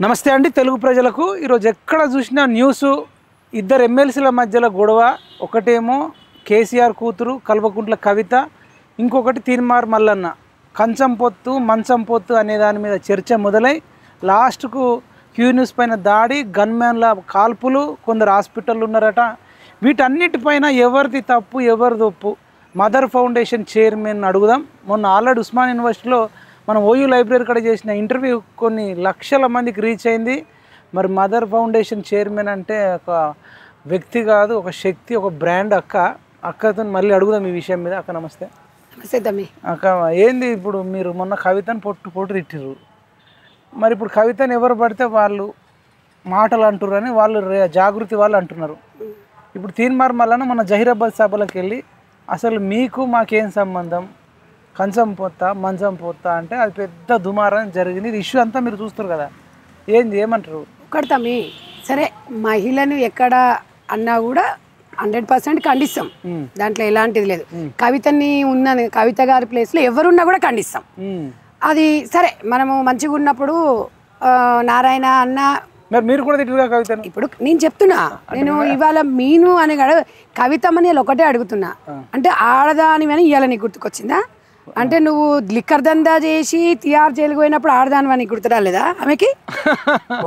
నమస్తే అండి తెలుగు ప్రజలకు ఈరోజు ఎక్కడ చూసినా న్యూస్ ఇద్దరు ఎమ్మెల్సీల మధ్యలో గొడవ ఒకటేమో కేసీఆర్ కూతురు కల్వకుంట్ల కవిత ఇంకొకటి తీన్మార్ మల్లన్న కంచం పొత్తు మంచం పొత్తు అనే దాని మీద చర్చ మొదలై లాస్ట్కు క్యూ న్యూస్ పైన దాడి గన్మ్యాన్ల కాల్పులు కొందరు హాస్పిటల్ ఉన్నారట వీటన్నిటిపైన ఎవరిది తప్పు ఎవరిది ఒప్పు మదర్ ఫౌండేషన్ చైర్మన్ అడుగుదాం మొన్న ఆల్రెడీ ఉస్మాన్ యూనివర్సిటీలో మనం ఓయూ లైబ్రరీ కూడా చేసిన ఇంటర్వ్యూ కొన్ని లక్షల మందికి రీచ్ అయింది మరి మదర్ ఫౌండేషన్ చైర్మన్ అంటే ఒక వ్యక్తి కాదు ఒక శక్తి ఒక బ్రాండ్ అక్కతో మళ్ళీ అడుగుదాం ఈ విషయం మీద అక్క నమస్తే నమస్తే తమ్మి అక్క ఏంది ఇప్పుడు మీరు మొన్న కవితను పొట్టు తిట్టిర్రు మరి ఇప్పుడు కవితను ఎవరు పడితే వాళ్ళు మాటలు అంటుర్రు అని వాళ్ళు జాగృతి వాళ్ళు అంటున్నారు ఇప్పుడు తీన్మార్ మల్లన్న మన జహీరాబాద్ సభలకు వెళ్ళి అసలు మీకు మాకేం సంబంధం కంచం పోతా మంచం పోతా అంటే అది పెద్ద దుమారం జరిగింది ఇది ఇష్యూ అంతా మీరు చూస్తారు కదా ఏమంటారు ఒకటి తమ్మి సరే మహిళను ఎక్కడ అన్నా కూడా 100% ఖండిస్తాం దాంట్లో ఎలాంటిది లేదు కవితని ఉన్న కవిత గారి ప్లేస్లో ఎవరున్నా కూడా ఖండిస్తాం అది సరే మనము మంచిగా ఉన్నప్పుడు నారాయణ అన్న మరి మీరు కూడా తిట్టుగా కవితను ఇప్పుడు నేను చెప్తున్నా నేను ఇవాళ మీను అని కవితమ్మని ఒకటే అడుగుతున్నా అంటే ఆడదాని అని ఇవాళ నీకు గుర్తుకొచ్చిందా అంటే నువ్వు లిక్కర్ దందా చేసి తిహార్ జైలుకు పోయినప్పుడు ఆడదాని అని గుర్తురాలేదా ఆమెకి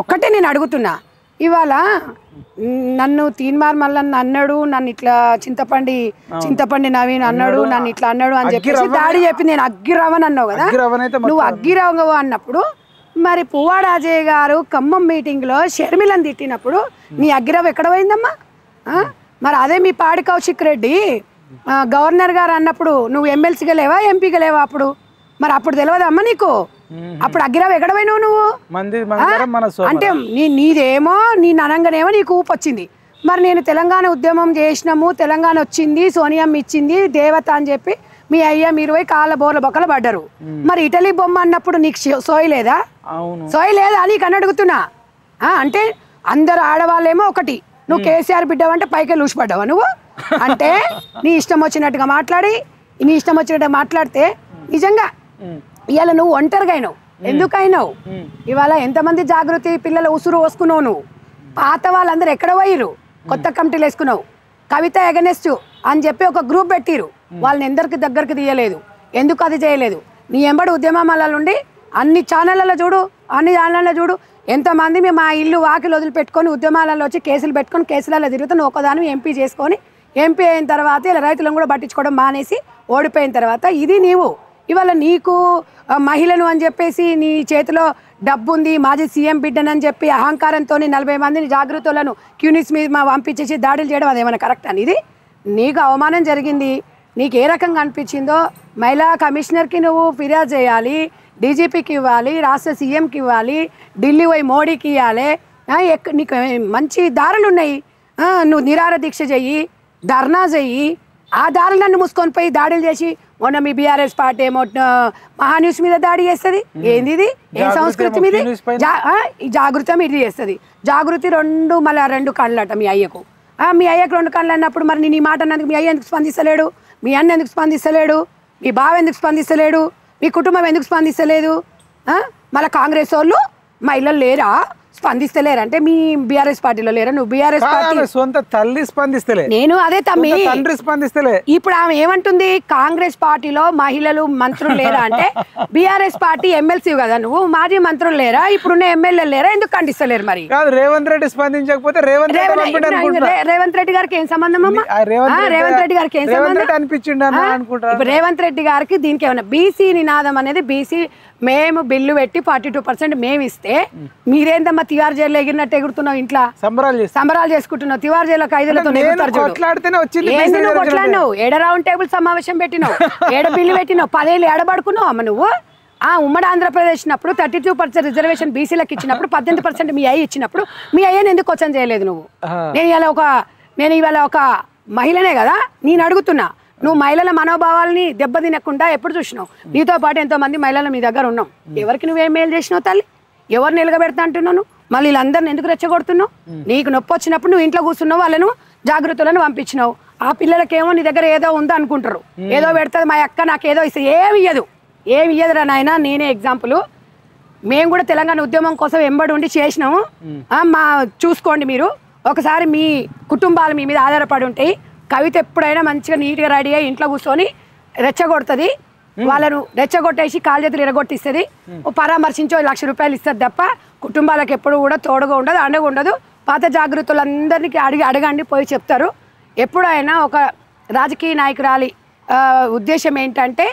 ఒక్కటే నేను అడుగుతున్నా ఇవాళ నన్ను తీన్మార్ మల్లన్న అన్నాడు నన్ను ఇట్లా చింతపండి నవీన్ అన్నాడు నన్ను ఇట్లా అన్నాడు అని చెప్పేసి దాడి చెప్పి నేను అగ్గిరవని అన్నావు కదా నువ్వు అగ్గిరవ అన్నప్పుడు మరి పువ్వాడ అజయ్ గారు ఖమ్మం మీటింగ్లో షర్మిలను తిట్టినప్పుడు నీ అగ్గిరవ ఎక్కడ పోయిందమ్మా మరి అదే మీ పాడి కౌశిక్ రెడ్డి గవర్నర్ గారు అన్నప్పుడు నువ్వు ఎమ్మెల్సీగా లేవా ఎంపీగా లేవా అప్పుడు మరి అప్పుడు తెలియదమ్మా నీకు అప్పుడు అగ్గిరావు ఎక్కడ పోయినావు నువ్వు అంటే నీదేమో నీ అనంగానేమో నీకు ఊపు వచ్చింది మరి నేను తెలంగాణ ఉద్యమం చేసినాము తెలంగాణ వచ్చింది సోనియమ్మ ఇచ్చింది దేవత అని చెప్పి మీ అయ్యా మీరు పోయి కాళ్ళ బోర్ల బొక్కలు పడ్డారు మరి ఇటలీ బొమ్మ అన్నప్పుడు నీకు సోయి లేదా నీకు అని అడుగుతున్నా అంటే అందరు ఆడవాళ్ళేమో ఒకటి నువ్వు కేసీఆర్ బిడ్డవంటే పైకి లూసిపడ్డావా నువ్వు అంటే నీ ఇష్టం వచ్చినట్టుగా మాట్లాడి నీ ఇష్టం వచ్చినట్టుగా మాట్లాడితే నిజంగా ఇవాళ నువ్వు ఒంటరిగా అయినావు ఎందుకైనావు ఇవాళ ఎంతమంది జాగృతి పిల్లల ఉసురు పోసుకున్నావు నువ్వు పాత వాళ్ళందరూ ఎక్కడ పోయిరు కొత్త కమిటీలు వేసుకున్నావు కవిత ఎగనెస్ట్ అని చెప్పి ఒక గ్రూప్ పెట్టిరు వాళ్ళని ఎందరికి దగ్గరికి తీయలేదు ఎందుకు అది చేయలేదు నీ ఎంబడి ఉద్యమాల నుండి అన్ని ఛానళ్ళలో చూడు ఎంతమంది మేము మా ఇల్లు వాకిలు వదిలిపెట్టుకొని ఉద్యమాలలో వచ్చి కేసులు పెట్టుకొని కేసులలో తిరుగుతాను ఒకదాని ఎంపీ చేసుకొని ఎంపీ అయిన తర్వాత ఇలా రైతులను కూడా పట్టించుకోవడం మానేసి ఓడిపోయిన తర్వాత ఇది నీవు ఇవాళ నీకు మహిళను అని చెప్పేసి నీ చేతిలో డబ్బు ఉంది మాజీ సీఎం బిడ్డనని చెప్పి అహంకారంతో 40 మందిని జాగృతులను క్యూనిస్ మీద పంపించేసి దాడులు చేయడం అదేమైనా కరెక్ట్ అని ఇది నీకు అవమానం జరిగింది నీకు ఏ రకంగా అనిపించిందో మహిళా కమిషనర్కి నువ్వు ఫిర్యాదు చేయాలి డీజీపీకి ఇవ్వాలి రాష్ట్ర సీఎంకి ఇవ్వాలి ఢిల్లీ పోయి మోడీకి ఇవ్వాలి నీకు మంచి దారులు ఉన్నాయి నువ్వు నిరాహార దీక్ష చెయ్యి ధర్నా చెయ్యి ఆ దారులు నన్ను మూసుకొని పోయి దాడులు చేసి మొన్న మీ బీఆర్ఎస్ పార్టీ ఏమో మహాన్యూస్ మీద దాడి చేస్తుంది ఏంది ఇది ఏ సంస్కృతి మీద జాగృతం ఇది చేస్తుంది జాగృతి రెండు కళ్ళట మీ అయ్యకు 2 కళ్ళు అన్నప్పుడు మరి నేను ఈ మాట అన్నందుకు మీ అయ్య ఎందుకు స్పందిస్తలేడు మీ అన్న ఎందుకు స్పందిస్తలేడు మీ బావ ఎందుకు స్పందిస్తలేడు మీ కుటుంబం ఎందుకు స్పందిస్తలేదు మళ్ళీ కాంగ్రెస్ వాళ్ళు మహిళలు లేరా స్పందిస్తలేరు అంటే మీ బీఆర్ఎస్ పార్టీలో లేరా నువ్వు బీఆర్ఎస్ పార్టీ సొంత తల్లి స్పందిస్తలే నేను అదే తమ్మి తండ్రి స్పందిస్తలే ఇప్పుడు ఆమె ఏమంటుంది కాంగ్రెస్ పార్టీలో మహిళలు మంత్రులు లేరా అంటే బీఆర్ఎస్ పార్టీ ఎమ్మెల్సీ కదా నువ్వు మాజీ మంత్రులు లేరా ఇప్పుడున్న ఎమ్మెల్యేలు లేరా ఎందుకు ఖండిస్తలేరు మరి రేవంత్ రెడ్డి స్పందించకపోతే రేవంత్ రెడ్డి గారికి ఏం సంబంధం అమ్మా రేవంత్ రెడ్డి గారికి ఏం సంబంధం అనిపించింది రేవంత్ రెడ్డి గారికి దీనికి ఏమన్నా బీసీ నినాదం అనేది బీసీ మేము బిల్లు పెట్టి 42% మేము ఇస్తే మీరేందమ్మా తిహార్ జైల్లో ఎగిరినట్టు ఎగురుతున్నావు ఇంట్లో సంబరాలు చేసుకుంటున్నావు తిహార్ జైల్లో ఖైదీలతో కొట్లాడినావు ఏడ రౌండ్ టేబుల్ సమావేశం పెట్టినావు ఏడ బిల్లు పెట్టినావు 10 ఏళ్ళు ఏడబడుకున్నావు అమ్మ నువ్వు ఉమ్మడి ఆంధ్రప్రదేశ్ ఉన్నప్పుడు 32% రిజర్వేషన్ బీసీలకు ఇచ్చినప్పుడు 18% మీ అయ్యి ఇచ్చినప్పుడు మీ అయ్యని ఎందుకు క్వశ్చన్ చేయలేదు నువ్వు నేను ఇవాళ ఒక మహిళనే కదా నేను అడుగుతున్నా నువ్వు మహిళల మనోభావాలని దెబ్బతినకుండా ఎప్పుడు చూసినావు నీతో పాటు ఎంతో మంది మహిళలు మీ దగ్గర ఉన్నాం ఎవరికి నువ్వేం మేలు చేసినావు తల్లి ఎవరు నిలగబెడతా అంటున్నాను మళ్ళీ వీళ్ళందరిని ఎందుకు రెచ్చగొడుతున్నావు నీకు నొప్పి వచ్చినప్పుడు నువ్వు ఇంట్లో కూర్చున్నావు వాళ్ళను జాగృతులను పంపించినావు ఆ పిల్లలకేమో నీ దగ్గర ఏదో ఉందో అనుకుంటారు ఏదో పెడుతుంది మా అక్క నాకు ఏదో ఇస్తే ఏమి ఇయ్యదురా నాయన నేనే ఎగ్జాంపుల్ మేము కూడా తెలంగాణ ఉద్యమం కోసం ఎంబడి ఉండి చేసినాము. మా చూసుకోండి మీరు ఒకసారి, మీ కుటుంబాలు మీ మీద ఆధారపడి ఉంటాయి. కవిత ఎప్పుడైనా మంచిగా నీట్గా రెడీ అయ్యి ఇంట్లో కూర్చొని రెచ్చగొడుతుంది, వాళ్ళను రెచ్చగొట్టేసి కాలు చేతులు ఎరగొట్టిస్తుంది, పరామర్శించో 1,00,000 రూపాయలు ఇస్తుంది తప్ప కుటుంబాలకు ఎప్పుడు కూడా తోడుగా ఉండదు, అండగా ఉండదు. పాత జాగృతులందరికీ అడగండి, పోయి చెప్తారు. ఎప్పుడైనా ఒక రాజకీయ నాయకురాలి ఉద్దేశం ఏంటంటే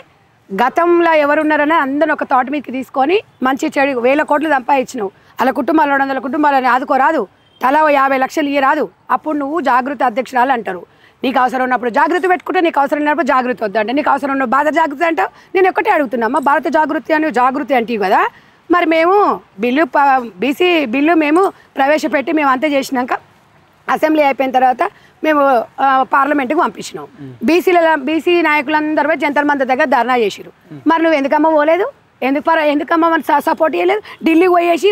గతంలో ఎవరున్నారని అందరిని ఒక తోట మీదకి తీసుకొని మంచి చెడు 1,000 కోట్లు సంపాదించినావు, అలా కుటుంబాలు 200 కుటుంబాలని ఆదుకోరాదు, తలా 50 లక్షలు ఇయ్యరాదు, అప్పుడు నువ్వు జాగృతి అధ్యక్షురాలు అంటారు. నీకు అవసరం ఉన్నప్పుడు జాగృతి పెట్టుకుంటే, నీకు అవసరం ఉన్నప్పుడు జాగృతి వద్దంటే, నీకు అవసరం ఉన్న భారత జాగృతి అంటావు. నేను ఒక్కటే అడుగుతున్నామ్మా, భారత జాగృతి అని జాగృతి అంటే కదా. మరి మేము బీసీ బిల్లు మేము ప్రవేశపెట్టి మేము అంతా చేసినాక అసెంబ్లీ అయిపోయిన తర్వాత మేము పార్లమెంట్కి పంపించినాం. బీసీ నాయకులందరూ జంతర్ మంతర్ దగ్గర ధర్నా చేసిరు. మరి నువ్వు ఎందుకమ్మా పోలేదు? ఎందుకమ్మా మన సపోర్ట్ చేయలేదు? ఢిల్లీకి పోయేసి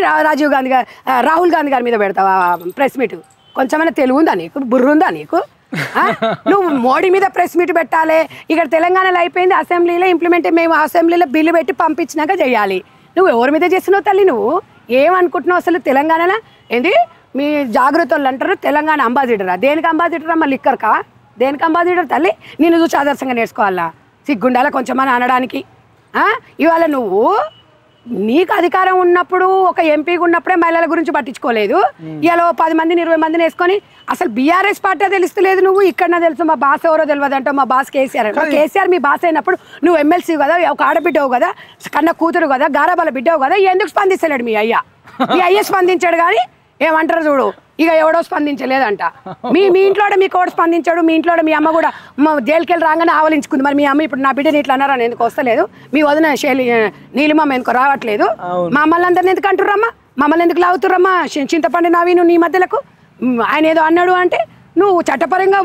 రాహుల్ గాంధీ గారి మీద పెడతావా ప్రెస్ మీట్? కొంచెమైనా తెలుగు ఉందా నీకు? బుర్ర ఉందా నీకు? నువ్వు మోడీ మీద ప్రెస్ మీట్ పెట్టాలి. ఇక్కడ తెలంగాణలో అయిపోయింది, అసెంబ్లీలో ఇంప్లిమెంట్, మేము అసెంబ్లీలో బిల్లు పెట్టి పంపించినాక చేయాలి. నువ్వు ఎవరి మీద చేస్తున్నావు తల్లి? నువ్వు ఏమనుకుంటున్నావు అసలు? తెలంగాణలో ఏంది మీ జాగృతులు అంటారు తెలంగాణ అంబాసిడరా? దేనికి అంబాసిడర్ అమ్మా? లిక్కర్కా? దేనికి అంబాసిడర్ తల్లి? నేను చూసి ఆదర్శంగా నేర్చుకోవాలా? సిగ్గుండాలా కొంచెమని అనడానికి? ఇవాళ నువ్వు నీకు అధికారం ఉన్నప్పుడు ఒక ఎంపీగా ఉన్నప్పుడే మహిళల గురించి పట్టించుకోలేదు. ఇలా 10 మందిని 20 మందిని వేసుకొని అసలు బీఆర్ఎస్ పార్టీ తెలుస్తలేదు. నువ్వు ఇక్కడ తెలుసు మా బాస్ ఎవరో తెలియదు అంటావు. మా బాస్ కేసీఆర్. కేసీఆర్ మీ బాస్ అయినప్పుడు నువ్వు ఎమ్మెల్సీ కదా, ఒక ఆడబిడ్డవు కదా, కన్న కూతురు కదా, గారాబాల బిడ్డవు కదా, ఎందుకు స్పందిస్తలేడు మీ అయ్య? మీ అయ్య స్పందించాడు కానీ ఏమంటారు చూడు, ఇక ఎవడో స్పందించలేదంట. మీ ఇంట్లో మీకు ఎవడో స్పందించాడు. మీ ఇంట్లో మీ అమ్మ కూడా జైలుకి వెళ్ళి రాగానే ఆవలించుకుంది. మరి మీ అమ్మ ఇప్పుడు నా బిడ్డని ఇట్లా అన్నారని ఎందుకు వస్తలేదు? మీ వదిన నీలిమమ్మ ఎందుకు రావట్లేదు? మమ్మల్ని అందరిని ఎందుకు అంటుర్రమ్మా? మమ్మల్ని ఎందుకు లాగుతుర్రమ్మా? చింతపండు నవీను నీ మధ్యలకు ఆయన ఏదో అన్నాడు అంటే నువ్వు చట్టపరంగా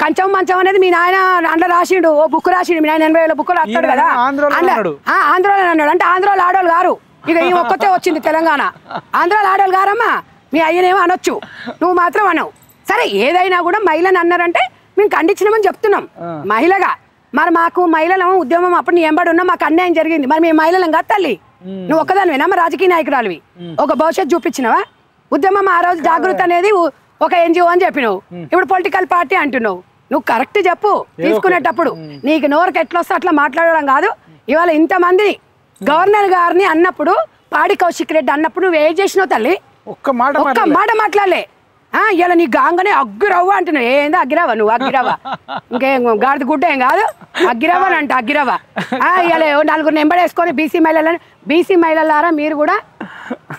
కంచం మంచం అనేది మీ నాయన అందులో రాసిండు, ఓ బుక్ రాసిండు. మీ నాయన 80,000 బుక్కులు రాస్తాడు కదా, ఆంధ్రలో అన్నాడు. అంటే ఆంధ్రలో ఆడవాళ్ళు గారు, ఇక ఈ ఒక్కతే వచ్చింది తెలంగాణ. ఆంధ్రాలో ఆడవాళ్ళు గారమ్మా, మీ అయ్యనేమో అనొచ్చు, నువ్వు మాత్రం అనవు. సరే ఏదైనా కూడా మహిళని అన్నారంటే మేము ఖండించినామని చెప్తున్నాం మహిళగా. మరి మాకు మహిళల ఉద్యమం అప్పుడు నీ ఎంబడి ఉన్నా మాకు అన్యాయం జరిగింది. మరి మేము మహిళలం కాదు తల్లి, నువ్వు ఒక్కదానివేనా మా రాజకీయ నాయకురాలివి? ఒక భవిష్యత్తు చూపించినవా? ఉద్యమం ఆ రోజు జాగృతి అనేది ఒక ఎన్జిఓ అని చెప్పినావు, ఇప్పుడు పొలిటికల్ పార్టీ అంటున్నావు. నువ్వు కరెక్ట్ చెప్పు తీసుకునేటప్పుడు. నీకు నోరుకి ఎట్లా వస్తే అట్లా మాట్లాడడం కాదు. ఇవాళ ఇంతమందిని గవర్నర్ గారిని అన్నప్పుడు, పాడి కౌశిక్ రెడ్డి అన్నప్పుడు నువ్వు ఏం చేసినావు తల్లి? ఒక్క మాట మాట్లాడలే. ఇలా నీ గాంగనే అగ్గిరవ్వ అంటున్నావు. ఏందో అగ్గిరవ్వ? నువ్వు అగ్గిరవ్వ ఇంకేం గాడిద గుడ్డ ఏం కాదు, అగ్గిరవ్వ అంట అగ్గిరవ్వ. ఇలా 4 నెంబడేసుకొని బీసీ మహిళలారా మీరు కూడా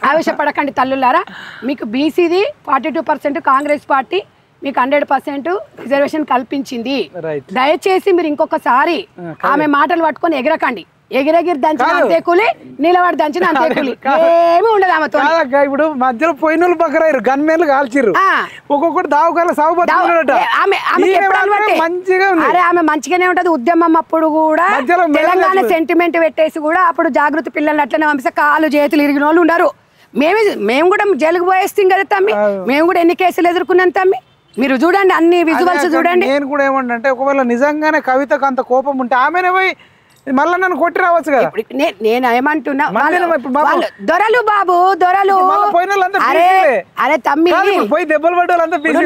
ఆవేశపడకండి తల్లులారా. మీకు బీసీది 42%, కాంగ్రెస్ పార్టీ మీకు 100% రిజర్వేషన్ కల్పించింది. దయచేసి మీరు ఇంకొకసారి ఆమె మాటలు పట్టుకొని ఎగరకండి. ఎగిరెగిరి దంచిన అంతే కూలి, నిలబడి దంచిన అంతే కూలి, ఏమి ఉండదు ఆమెతో. ఇప్పుడు మధ్యలో పోయిన బకరారు గన్మేన్లు కాల్చిర్రు, ఒక్కొక్కటి దావకాల అరే ఆమె మంచిగానే ఉంటది. ఉద్యమం అప్పుడు కూడా తెలంగాణ సెంటిమెంట్ పెట్టేసి కూడా అప్పుడు జాగృతి పిల్లల్ని అట్లనే పంపిస్తే కాలు చేతులు ఇరిగిన వాళ్ళు ఉండరు. మేము కూడా జైలుకు పోయేస్తాం కదా తమ్మి, మేము కూడా ఎన్ని కేసులు ఎదుర్కొన్నాం తమ్మి. మీరు చూడండి అన్ని విజువల్స్ చూడండి. నేను కూడా ఏమంటే ఒకవేళ నిజంగానే కవితకు అంత కోపం ఉంటే ఆమెనే పోయి మళ్ళీ నన్ను కొట్టి రావచ్చు కదా. నేను ఏమంటున్నా, దొరలు బాబు దొరలు, అరే తమ్మి పోయి దెబ్బలు పడ్డ.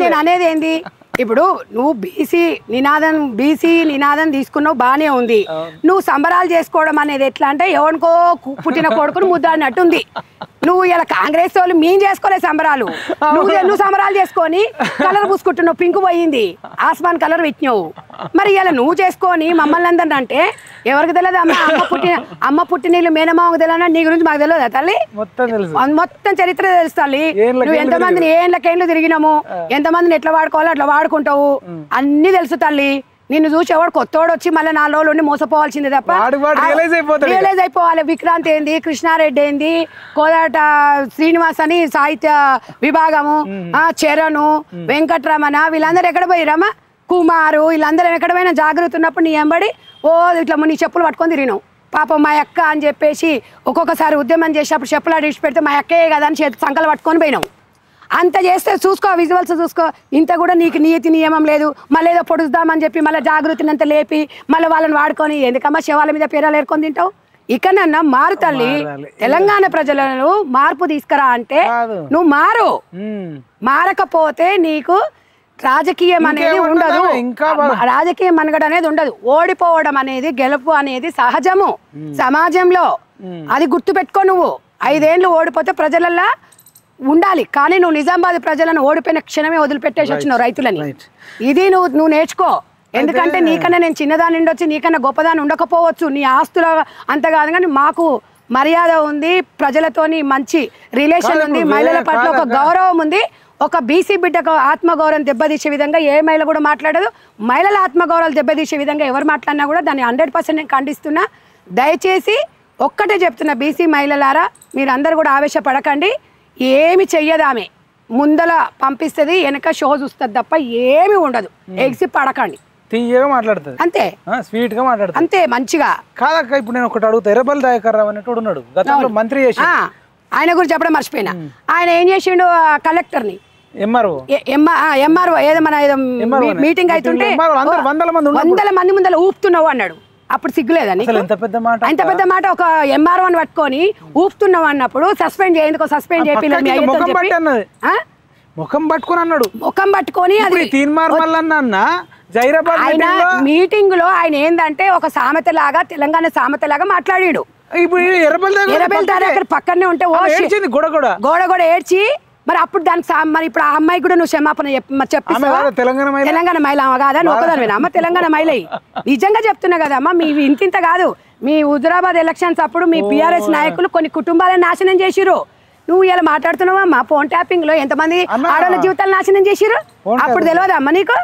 నేను అనేది ఏంది, ఇప్పుడు నువ్వు బీసీ నినాదం తీసుకున్నావు బానే ఉంది. నువ్వు సంబరాలు చేసుకోవడం అనేది ఎట్లా అంటే ఎవరికో పుట్టిన కొడుకును ముద్దాడినట్టుంది. నువ్వు ఇలా కాంగ్రెస్ వాళ్ళు మేము చేసుకోలేదు సంబరాలు, నువ్వు సంబరాలు చేసుకొని కలర్ పూసుకుంటున్నావు, పింక్ పోయింది, ఆస్మాన్ కలర్ పెట్టినావు. మరి ఇలా నువ్వు చేసుకొని మమ్మల్ని అందరిని అంటే ఎవరికి తెలియదు? అమ్మ పుట్టినీళ్ళు మేనమామకు తెలియదు, నీ గురించి మాకు తెలియదా తల్లి? మొత్తం చరిత్ర తెలుసు తల్లి. నువ్వు ఎంతమందిని ఏళ్ళకేళ్ళు తిరిగినాము, ఎంతమందిని ఎట్లా వాడుకోవాలో అట్లా వాడుకుంటావు, అన్ని తెలుసు తల్లి. నిన్ను చూసి ఎవడు కొత్తోడు వచ్చి మళ్ళీ 4 రోజులు ఉండి మోసపోవాల్సిందే తప్ప రియలైజ్ అయిపోవాలి. విక్రాంత్ ఏంది, కృష్ణారెడ్డి ఏంది, కోదాట శ్రీనివాస్ అని సాహిత్య విభాగము, చరణు, వెంకట్రమణ, వీళ్ళందరూ ఎక్కడ పోయిరమ్మా? కుమారు, వీళ్ళందరూ ఎక్కడ పోయినా జాగ్రత్త ఉన్నప్పుడు నీ ఎంబడి ఇట్లా నీ చెప్పులు పట్టుకొని తిరిగినావు. పాపం మా అక్క అని చెప్పేసి ఒక్కొక్కసారి ఉద్యమం చేసేటప్పుడు చెప్పులు అడిగి పెడితే మా అక్కే కదా అని సంకలు పట్టుకొని పోయినావు. అంత చేస్తే చూసుకో, విజువల్స్ చూసుకో. ఇంత కూడా నీకు నీతి నియమం లేదు. మళ్ళీ ఏదో పొడుద్దామని చెప్పి మళ్ళీ జాగృతిని అంతా లేపి మళ్ళీ వాళ్ళని వాడుకొని ఎందుకమ్మా శవాల మీద పేరాలు ఏరుకొని తింటావు? ఇకనన్నా మారు తల్లి. తెలంగాణ ప్రజలను మార్పు తీసుకురా అంటే నువ్వు మారు. మారకపోతే నీకు రాజకీయం అనేది ఉండదు, రాజకీయ మనుగడ అనేది ఉండదు. ఓడిపోవడం అనేది గెలుపు అనేది సహజము సమాజంలో. అది గుర్తుపెట్టుకో. నువ్వు 5 ఏళ్ళు ఓడిపోతే ప్రజలల్లా ఉండాలి, కానీ నువ్వు నిజామాబాద్ ప్రజలను ఓడిపోయిన క్షణమే వదిలిపెట్టేసి వచ్చినావు రైతులని. ఇది నువ్వు నేర్చుకో. ఎందుకంటే నీకన్నా నేను చిన్నదాని ఉండొచ్చు, నీకన్నా గొప్పదాని ఉండకపోవచ్చు, నీ ఆస్తుల అంత కాదు, కానీ మాకు మర్యాద ఉంది, ప్రజలతోని మంచి రిలేషన్ ఉంది, మహిళల పట్ల ఒక గౌరవం ఉంది. ఒక బీసీ బిడ్డకు ఆత్మగౌరవం దెబ్బతీసే విధంగా ఏ మహిళ కూడా మాట్లాడదు. మహిళల ఆత్మగౌరవాలు దెబ్బతీసే విధంగా ఎవరు మాట్లాడినా కూడా దాన్ని 100% నేను ఖండిస్తున్నా. దయచేసి ఒక్కటే చెప్తున్నా, బీసీ మహిళలారా మీరందరూ కూడా ఆవేశపడకండి. ఏమి చెయ్యదు ఆమె, ముందల పంపిస్తుంది, వెనక షో చూస్తుంది తప్ప ఏమి ఉండదు. ఎగ్సి పడకండి, తీయగా మాట్లాడుతుంది అంతే, స్వీట్ గా మాట్లాడుతుంది అంతే, మంచిగా కాదక్క. ఇప్పుడు నేను ఒకటి అడుగుతా, ఎర్రబల్ దయాకర్ రావు అనేటోడు ఉన్నాడు, గతంలో మంత్రి చేసి, ఆయన గురించి చెప్పడం మర్చిపోయినా. ఆయన ఏం చేసిండు, కలెక్టర్ని ఎంఆర్ఓ ఏదో మన మీటింగ్ అవుతుంటే 100 మంది ముందర ఊపుతున్నావు అన్నాడు. అప్పుడు సిగ్గులేదా నీకు? అంత పెద్ద మాట ఒక ఎంఆర్ఓని పట్టుకొని ఊపుతున్నావు అన్నప్పుడు సస్పెండ్ చేయందుకో, సస్పెండ్ చేయాలి. ముఖం పట్టుకొని అన్నాడు, ముఖం పట్టుకొని అది ఆయన మీటింగ్ లో ఆయన ఏందంటే ఒక సామెత లాగా, తెలంగాణ సామెత లాగా మాట్లాడాడు. పక్కనే ఉంటే గోడ ఏడ్చి మరి అప్పుడు దానికి మరి ఇప్పుడు ఆ అమ్మాయి కూడా నువ్వు క్షమాపణ చెప్పిస్తావా? తెలంగాణ మహిళ కాదా? నువ్వు ఒకదానివేనా అమ్మ తెలంగాణ మహిళ? నిజంగా చెప్తున్నా కదమ్మా, మీ ఇంతింత కాదు. మీ హుజురాబాద్ ఎలక్షన్స్ అప్పుడు మీ బీఆర్ఎస్ నాయకులు కొన్ని కుటుంబాలను నాశనం చేసిరు. నువ్వు ఇలా మాట్లాడుతున్నావా? మా ఫోన్ ట్యాపింగ్ లో ఎంతమంది ఆడవాళ్ళ జీవితాలు నాశనం చేసిరు అప్పుడు తెలియదా అమ్మ నీకు?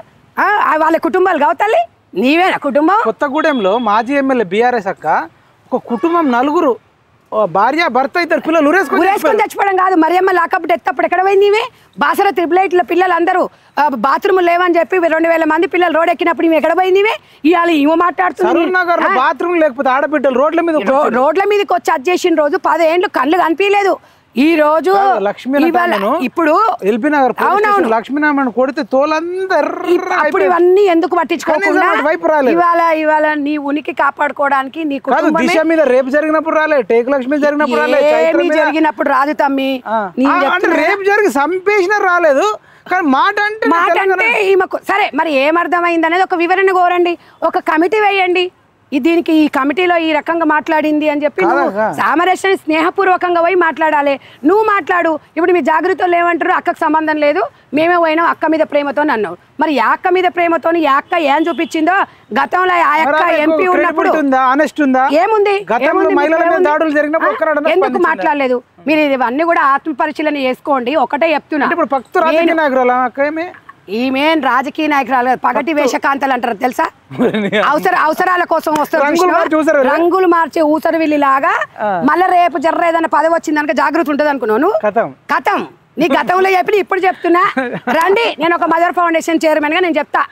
వాళ్ళ కుటుంబాలు కావుతాలి, నీవేనా కుటుంబం? కొత్తగూడెంలో మాజీ ఎమ్మెల్యే బీఆర్ఎస్ అక్క ఒక కుటుంబం 4 భార్య భర్త 2 పిల్లలు ఉరేసుకొని చచ్చిపోవడం కాదు. మరియమ్మ లాకప్ డెత్ అప్పుడు ఎక్కడ పోయింది? ఇవే బాసర 888 పిల్లలందరూ బాత్రూమ్ లేవని చెప్పి 2000 మంది పిల్లలు రోడ్ ఎక్కినప్పుడు ఇవి ఎక్కడ పోయింది? ఇవాళ ఇవి మాట్లాడుతున్నారు బాత్రూమ్ లేకపోతే ఆడబిడ్డలు రోడ్ల మీదకి వచ్చి అది చేసిన రోజు 10 ఏళ్ళు కళ్ళు కనిపించలేదు. ఈ రోజు ఇప్పుడు లక్ష్మీనారాయణ కొడితే అప్పుడు ఇవన్నీ ఎందుకు పట్టించుకోకుండా ఇవాళ నీ ఉనికి కాపాడుకోవడానికి నీ కుటుంబం మీద రేపు జరిగినప్పుడు రాలే, టేకు లక్ష్మి జరిగినప్పుడు జరిగినప్పుడు రాదు తమ్మి. రేపు జరిగి సంపేసిన రాలేదు, కానీ మాట అంటే ఈమెకు సరే మరి ఏమర్థమైంది అనేది ఒక వివరణ కోరండి, ఒక కమిటీ వేయండి. దీనికి ఈ కమిటీలో ఈ రకంగా మాట్లాడింది అని చెప్పి సామరస్యాన్ని స్నేహపూర్వకంగా పోయి మాట్లాడాలి. నువ్వు మాట్లాడు. ఇప్పుడు మీ జాగృతులు ఏమంటారు, అక్కకు సంబంధం లేదు, మేమే పోయినాం అక్క మీద ప్రేమతో అన్నావు. మరి ఈ అక్క మీద ప్రేమతో ఈ అక్క ఏం చూపించిందో గతంలో ఆ అక్క ఎంపీ ఉన్నప్పుడు ఏముంది, ఎందుకు మాట్లాడలేదు? మీరు ఇవన్నీ కూడా ఆత్మ పరిశీలన చేసుకోండి. ఒకటే చెప్తున్నా, ఈమెన్ రాజకీయ నాయకురాలు పగటి వేషకాంతలు అంటారు తెలుసా? అవసరాల కోసం వస్తారు, రంగులు మార్చే ఊసరవిల్లి లాగా. మళ్ళీ రేపు జర్ర ఏదైనా పదవి వచ్చిందనుక జాగ్రత్త ఉంటది అనుకున్నాను. కథం నీ గతంలో చెప్పి ఇప్పుడు చెప్తున్నా రండి. నేను ఒక మదర్ ఫౌండేషన్ చైర్మన్ గా నేను చెప్తా,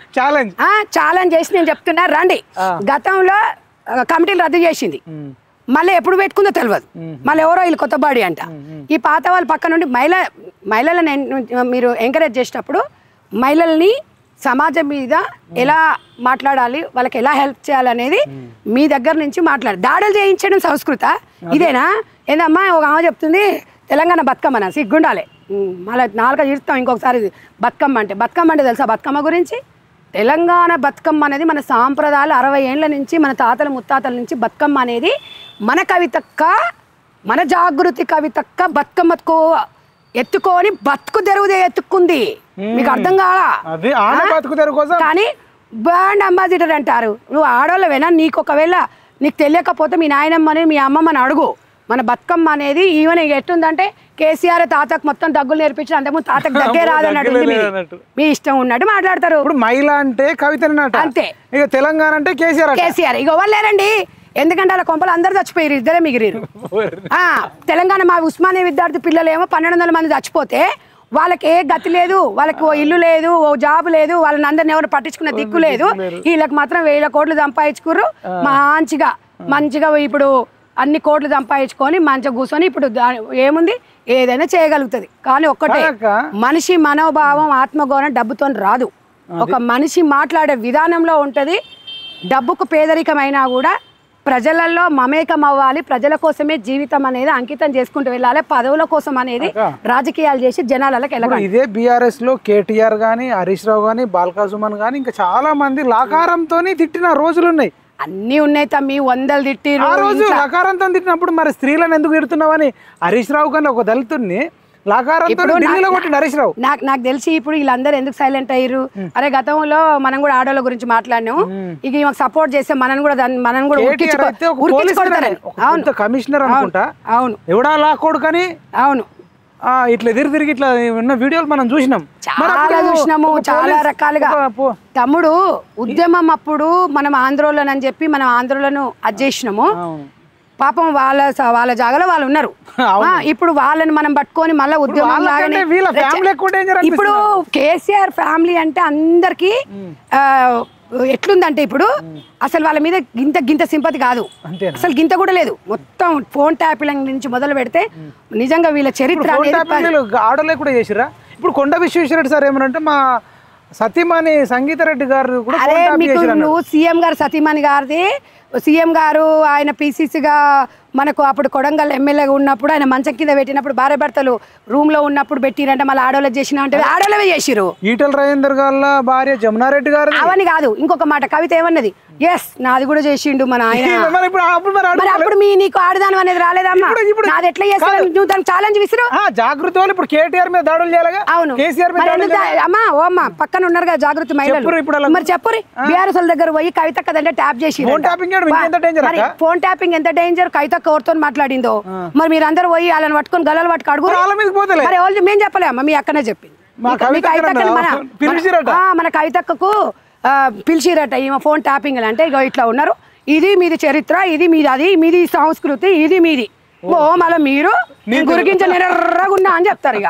ఛాలెంజ్ చేసి నేను చెప్తున్నా రండి. గతంలో కమిటీలు రద్దు చేసింది, మళ్ళీ ఎప్పుడు పెట్టుకుందో తెలియదు, మళ్ళీ ఎవరో వీళ్ళు కొత్త బాడీ అంట. ఈ పాత వాళ్ళ పక్క నుండి మహిళలను మీరు ఎంకరేజ్ చేసేటప్పుడు మహిళల్ని సమాజం మీద ఎలా మాట్లాడాలి, వాళ్ళకి ఎలా హెల్ప్ చేయాలనేది మీ దగ్గర నుంచి దాడులు చేయించడం సంస్కృత ఇదేనా? ఏందమ్మా ఒక ఆమె చెప్తుంది తెలంగాణ బతుకమ్మనా? సిగ్గుండాలి, మళ్ళీ 4 ఇస్తాం ఇంకొకసారి. బతుకమ్మ అంటే తెలుసా? బతుకమ్మ గురించి తెలంగాణ బతుకమ్మ అనేది మన సాంప్రదాయాలు 60 ఏళ్ల నుంచి మన తాతల ముత్తాతల నుంచి బతుకమ్మ అనేది మన కవితక్క, మన జాగృతి కవితక్క బతుకమ్మకు ఎత్తుకొని బతుకు తెరువుదే ఎత్తుక్కుంది. మీకు అర్థం కావాలా? కానీ బ్రాండ్ అంబాసిడర్ అంటారు. నువ్వు ఆడవాళ్ళవేనా? నీకు ఒకవేళ నీకు తెలియకపోతే మీ నాయనమ్మని మీ అమ్మమ్మని అడుగు. మన బతుకమ్మ అనేది ఈవెన్ ఎట్టుందంటే కేసీఆర్ తాతకు మొత్తం దగ్గులు నేర్పించి అంతకుముందు తాతకు దగ్గే రాదన్నట్టు మీ ఇష్టం ఉన్నట్టు మాట్లాడతారు. ఇప్పుడు మహిళ అంటే కవిత అంతే, ఇక తెలంగాణ అంటే కేసీఆర్ ఇక ఇవ్వలేరండి. ఎందుకంటే అలా కొంపలు అందరు చచ్చిపోయారు, ఇద్దరే మిగిలిరు. తెలంగాణ మా ఉస్మానియా విద్యార్థి పిల్లలు ఏమో 1200 మంది చచ్చిపోతే వాళ్ళకి ఏ గతి లేదు, వాళ్ళకి ఓ ఇల్లు లేదు, ఓ జాబ్ లేదు, వాళ్ళని అందరిని ఎవరు పట్టించుకున్న దిక్కు లేదు. వీళ్ళకి మాత్రం 1000 కోట్లు సంపాదించుకుర్రు మంచిగా ఇప్పుడు అన్ని కోట్లు సంపాదించుకొని మంచిగా కూర్చొని ఇప్పుడు ఏముంది ఏదైనా చేయగలుగుతుంది. కానీ ఒక్కటే, మనిషి మనోభావం ఆత్మగౌరవం డబ్బుతో రాదు. ఒక మనిషి మాట్లాడే విధానంలో ఉంటది. డబ్బుకు పేదరికమైనా కూడా ప్రజలలో మమేకం అవ్వాలి, ప్రజల కోసమే జీవితం అనేది అంకితం చేసుకుంటూ వెళ్ళాలి, పదవుల కోసం అనేది రాజకీయాలు చేసి జనాలకు వెళ్ళాలి. ఇదే బీఆర్ఎస్ లో కేటీఆర్ గానీ, హరీష్ రావు గానీ, బాల్కా సుమన్ గానీ ఇంకా చాలా మంది లాకారంతో తిట్టిన రోజులు ఉన్నాయి. అన్ని ఉన్నాయి తమ్మి, 100 తిట్టి ఆ రోజు లకారంతో తిట్టినప్పుడు మరి స్త్రీలను ఎందుకు తిడుతున్నావని హరీష్ రావు కానీ ఒక దళితుడిని నాకు తెలిసి ఇప్పుడు వీళ్ళందరూ ఎందుకు సైలెంట్ అయ్యారు, అరే గతంలో మనం కూడా ఆడోళ్ళ గురించి మాట్లాడినాము, ఇక మాకు సపోర్ట్ చేస్తే మనం కూడా కమిషనర్ అనుకుంటా, అవును ఎవడా లాకోడు కానీ, అవును ఇట్లా తిరిగి ఇట్లా ఉన్న వీడియోలు మనం చూసినాము, చాలా రకాలుగా. తమ్ముడు ఉద్యమం అప్పుడు మనం ఆంధ్రోళనని చెప్పి మనం ఆంధ్రోళను అజ్జేసినాము, పాపం వాళ్ళ జాగాలో వాళ్ళు ఉన్నారు. ఇప్పుడు వాళ్ళని మనం పట్టుకొని మళ్ళీ ఉద్యమం లాగానే ఇప్పుడు కేసీఆర్ ఫ్యామిలీ అంటే అందరికి ఎట్లుందంటే ఇప్పుడు అసలు వాళ్ళ మీద గింత సింపతి కాదు, అసలు గింత కూడా లేదు. మొత్తం ఫోన్ ట్యాపింగ్ నుంచి మొదలు పెడితే నిజంగా వీళ్ళ చరిత్ర ఆడలే కూడా చేసిరా. ఇప్పుడు కొండ విశ్వేశ్వరరెడ్డి సార్ ఏమనంటే మా సతీమణి సంగీత రెడ్డి గారు కూడా, అరే మీకు నువ్వు సీఎం గారు సతీమణి గారిది, సీఎం గారు ఆయన పీసీసీగా మనకు అప్పుడు కొడంగల్ ఎమ్మెల్యేగా ఉన్నప్పుడు ఆయన మంచం కింద పెట్టినప్పుడు భార్య భర్తలు రూమ్ లో ఉన్నప్పుడు పెట్టిరంటే మళ్ళీ ఆడోళ్ళ చేసిన అంటే ఆడోళ్ళవే చేసిరు. ఈటల రాజేందర్ గారి భార్య జమునారెడ్డి గారు అవని కాదు, ఇంకొక మాట కవిత ఏమన్నది, ఎస్ నాది కూడా చేసిండు మన ఆయన. అప్పుడు నీకు ఆడదానం అనేది రాలేదమ్మా, నాది ఎట్లా చేస్తాను నువ్వు దానికి ఛాలెంజ్ విసిరు. జాగృతి వాళ్ళు ఇప్పుడు కేటీఆర్ మీద దాడులు చేయాలి. అవును అమ్మా ఓ అమ్మా పక్కన ఉన్నారు కదా జాగృతి మహిళలు, మరి చెప్పురి బీఆర్ఎస్ దగ్గర పోయి కవిత కదంటే ట్యాప్ చేసి ఫోన్ ట్యాపింగ్ ఎంత డేంజర్, కవిత ఎవరితో మాట్లాడిందో మరి మీరందరూ పోయి వాళ్ళని పట్టుకొని గల్లలు పట్టుకు అడుగు, మేము చెప్పలే అమ్మ మీ అక్కనే చెప్పింది. మన కవితకు పిలిచిరట ఈమె ఫోన్ ట్యాపింగ్ అంటే ఇక ఇట్లా ఉన్నారు, ఇది మీది చరిత్ర, ఇది మీది, అది మీది సంస్కృతి, ఇది మీది, ఓ మళ్ళీ మీరు గురికించ నిరర్రగున్నా అని చెప్తారు. ఇక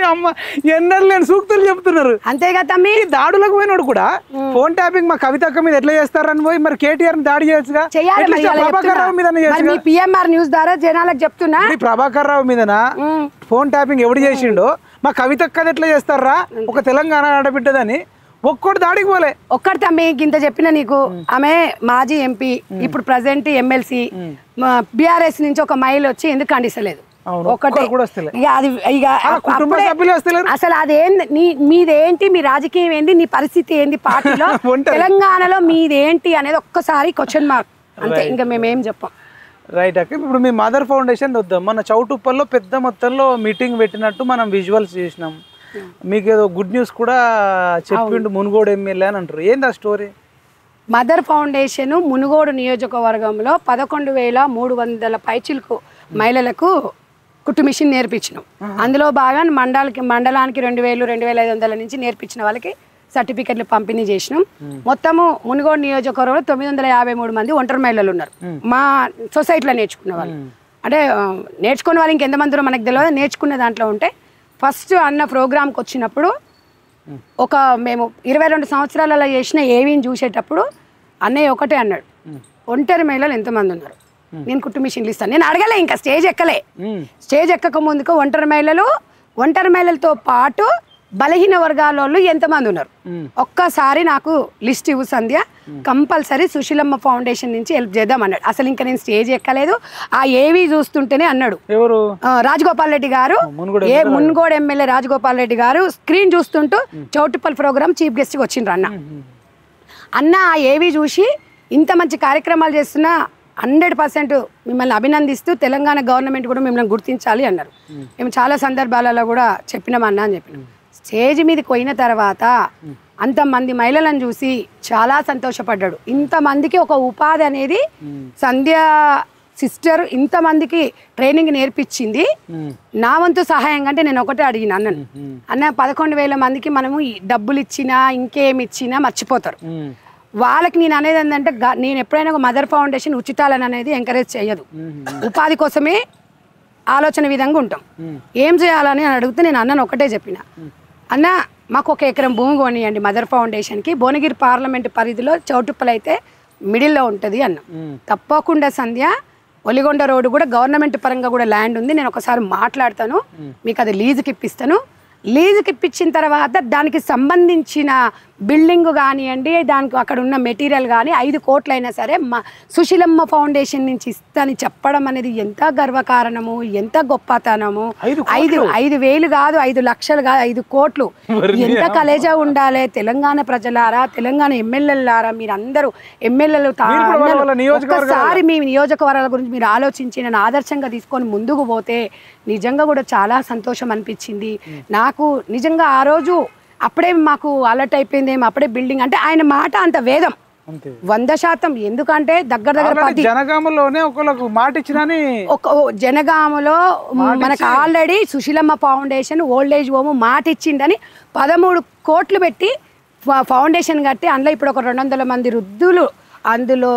అమ్మ ఎన్నడూ లేని సూక్తులు చెప్తున్నారు. అంతేగా తమ్మి, దాడులకు పోయినాడు కూడా ఫోన్ ట్యాపింగ్ మా కవితక్క మీద ఎట్లా చేస్తారని పోయి మరి కేటీఆర్ దాడి చేయొచ్చుగా, ప్రభాకర్ రావు మీద పిఎంఆర్ న్యూస్ ద్వారా జనాలకు చెప్తున్నా. ప్రభాకర్ రావు మీదనా ఫోన్ ట్యాపింగ్ ఎవడు చేసిండో మా కవితక్కది ఎట్లా చేస్తారా, ఒక తెలంగాణ ఆడబిడ్డదని ఒక్కటి దాడికి పోలే. ఒక్కటి తమ్మి ఇంత చెప్పిన నీకు, ఆమె మాజీ ఎంపీ ఇప్పుడు ప్రెసెంట్ ఎమ్మెల్సీ, బీఆర్ఎస్ నుంచి ఒక మైల్ వచ్చి ఎందుకు ఖండిస్తలేదు, అసలు అదేంటి మీదేంటి, మీ రాజకీయం ఏంది, నీ పరిస్థితి ఏంది పార్టీలో, తెలంగాణలో మీదేంటి అనేది ఒక్కసారి క్వశ్చన్ మార్క్ అంతే, ఇంకా మేమేం చెప్పాం. రైట్ అక్క, ఇప్పుడు మీ మదర్ ఫౌండేషన్ వద్దాం. మన చౌటుప్పల్లో పెద్ద మొత్తంలో మీటింగ్ పెట్టినట్టు మనం విజువల్స్ చేసినాం, మీకు ఏదో గుడ్ న్యూస్ కూడా చెప్పిండు మునుగోడు ఎమ్మెల్యే అని అంటారు, ఏంది ఆ స్టోరీ? మదర్ ఫౌండేషన్ మునుగోడు నియోజకవర్గంలో 11,300 పైచిలకు మహిళలకు కుట్టు మిషన్ నేర్పించినాం. అందులో బాగా మండలానికి 2,000, 2,500 నుంచి నేర్పించిన వాళ్ళకి సర్టిఫికెట్లు పంపిణీ చేసినాం. మొత్తము మునుగోడు నియోజకవర్గంలో 953 మంది ఒంటరి మహిళలు ఉన్నారు మా సొసైటీలో నేర్చుకున్న వాళ్ళు. అంటే నేర్చుకున్న వాళ్ళు ఇంకెంతమందిలో మనకు తెలియదు, నేర్చుకున్న దాంట్లో ఉంటే ఫస్ట్ అన్న ప్రోగ్రామ్కి వచ్చినప్పుడు ఒక మేము 22 సంవత్సరాలలో చేసిన ఏవిని చూసేటప్పుడు అన్నయ్య ఒకటే అన్నాడు, ఒంటరి మహిళలు ఎంతమంది ఉన్నారు, నేను కుట్టు మిషన్లు ఇస్తాను. నేను అడగలే, ఇంకా స్టేజ్ ఎక్కలే. స్టేజ్ ఎక్కక ముందుకు ఒంటరి మహిళలతో పాటు బలహీన వర్గాల వాళ్ళు ఎంతమంది ఉన్నారు ఒక్కసారి నాకు లిస్ట్ ఇవ్వు సంధ్య, కంపల్సరీ సుశీలమ్మ ఫౌండేషన్ నుంచి హెల్ప్ చేద్దాం అన్నాడు. అసలు ఇంకా నేను స్టేజ్ ఎక్కలేదు, ఆ ఏవి చూస్తుంటేనే అన్నాడు. రాజగోపాల్ రెడ్డి గారు, మున్గోడు ఎమ్మెల్యే రాజగోపాల్ రెడ్డి గారు స్క్రీన్ చూస్తుంటూ చౌటుప్పల్ ప్రోగ్రామ్ చీఫ్ గెస్ట్ గా వచ్చిండ్రు అన్న ఆ ఏవి చూసి ఇంత మంచి కార్యక్రమాలు చేస్తున్న 100% మిమ్మల్ని అభినందిస్తూ తెలంగాణ గవర్నమెంట్ కూడా మిమ్మల్ని గుర్తించాలి అన్నారు. మేము చాలా సందర్భాలలో కూడా చెప్పినామన్నా అని చెప్పినాం. స్టేజ్ మీదకి పోయిన తర్వాత అంతమంది మహిళలను చూసి చాలా సంతోషపడ్డాడు. ఇంతమందికి ఒక ఉపాధి అనేది సంధ్య సిస్టర్ ఇంతమందికి ట్రైనింగ్ నేర్పించింది. నా వంతు సహాయం అంటే నేను ఒకటే అడిగిన అన్న 11,000 మందికి మనము డబ్బులు ఇచ్చినా ఇంకేమి ఇచ్చినా మర్చిపోతారు. వాళ్ళకి నేను అనేది ఏంటంటే నేను ఎప్పుడైనా ఒక మదర్ ఫౌండేషన్ ఉచితాలని అనేది ఎంకరేజ్ చేయదు, ఉపాధి కోసమే ఆలోచన విధంగా ఉంటాం. ఏం చేయాలని అని అడిగితే నేను అన్నను ఒకటే చెప్పిన, అన్న మాకు 1 ఎకరం భూమి కొనియండి మదర్ ఫౌండేషన్కి, భువనగిరి పార్లమెంట్ పరిధిలో చౌటుప్పల్ అయితే మిడిల్లో ఉంటుంది అన్న. తప్పకుండా సంధ్య, ఒలిగొండ రోడ్డు కూడా గవర్నమెంట్ పరంగా కూడా ల్యాండ్ ఉంది, నేను ఒకసారి మాట్లాడతాను, మీకు అది లీజుకి ఇప్పిస్తాను. లీజుకి ఇప్పించిన తర్వాత దానికి సంబంధించిన బిల్డింగ్ కానివ్వండి, దానికి అక్కడ ఉన్న మెటీరియల్ కానీ 5 కోట్లు అయినా సరే సుశీలమ్మ ఫౌండేషన్ నుంచి ఇస్తాని చెప్పడం అనేది ఎంత గర్వకారణము, ఎంత గొప్పతనము. 5,000 కాదు, 5 లక్షలు కాదు, 5 కోట్లు. ఎంత కలేజా ఉండాలి తెలంగాణ ప్రజలారా, తెలంగాణ ఎమ్మెల్యేలారా, మీరు అందరూ ఎమ్మెల్యేలు ఒక్కసారి మీ నియోజకవర్గాల గురించి మీరు ఆలోచించి నన్ను ఆదర్శంగా తీసుకొని ముందుకు పోతే నిజంగా కూడా చాలా సంతోషం అనిపించింది నాకు. నిజంగా ఆ రోజు అప్పుడే మాకు అలర్ట్ అయిపోయింది, అప్పుడే బిల్డింగ్ అంటే ఆయన మాట అంత వేదం 100%. ఎందుకంటే దగ్గర జనగామలోనే ఒకళ్ళకు మాట ఇచ్చినని, జనగామలో మనకు already Susheelamma foundation old age home మాట ఇచ్చిందని 13 కోట్లు పెట్టి ఫౌండేషన్ కట్టి అందులో ఇప్పుడు ఒక 200 మంది వృద్ధులు అందులో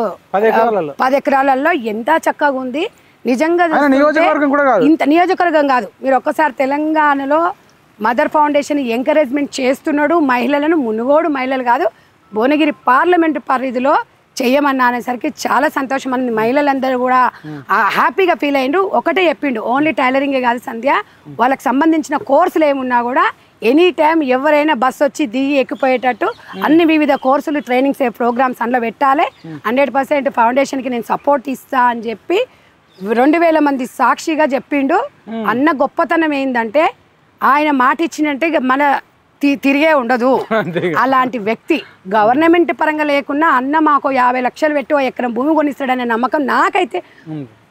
10 ఎకరాలలో ఎంత చక్కగా ఉంది. నిజంగా ఇంత నియోజకవర్గం కాదు, మీరు ఒక్కసారి తెలంగాణలో మదర్ ఫౌండేషన్ ఎంకరేజ్మెంట్ చేస్తున్నాడు. మహిళలను, మునుగోడు మహిళలు కాదు, భువనగిరి పార్లమెంటు పరిధిలో చెయ్యమన్నా అనేసరికి చాలా సంతోషం అయింది. మహిళలందరూ కూడా హ్యాపీగా ఫీల్ అయ్యిండు. ఒకటే చెప్పిండు, ఓన్లీ టైలరింగే కాదు సంధ్య, వాళ్ళకి సంబంధించిన కోర్సులు ఏమున్నా కూడా ఎనీ టైం ఎవరైనా బస్సు వచ్చి దిగి ఎక్కిపోయేటట్టు అన్ని వివిధ కోర్సులు, ట్రైనింగ్స్, ప్రోగ్రామ్స్ అందులో పెట్టాలి. 100% ఫౌండేషన్కి నేను సపోర్ట్ ఇస్తా అని చెప్పి 2000 మంది సాక్షిగా చెప్పిండు. అన్న గొప్పతనం ఏంటంటే ఆయన మాట ఇచ్చినంటే మన తిరిగే ఉండదు. అలాంటి వ్యక్తి గవర్నమెంట్ పరంగా లేకున్నా అన్న మాకు 50 లక్షలు పెట్టి 1 ఎకరం భూమి కొనిస్తాడనే నమ్మకం నాకైతే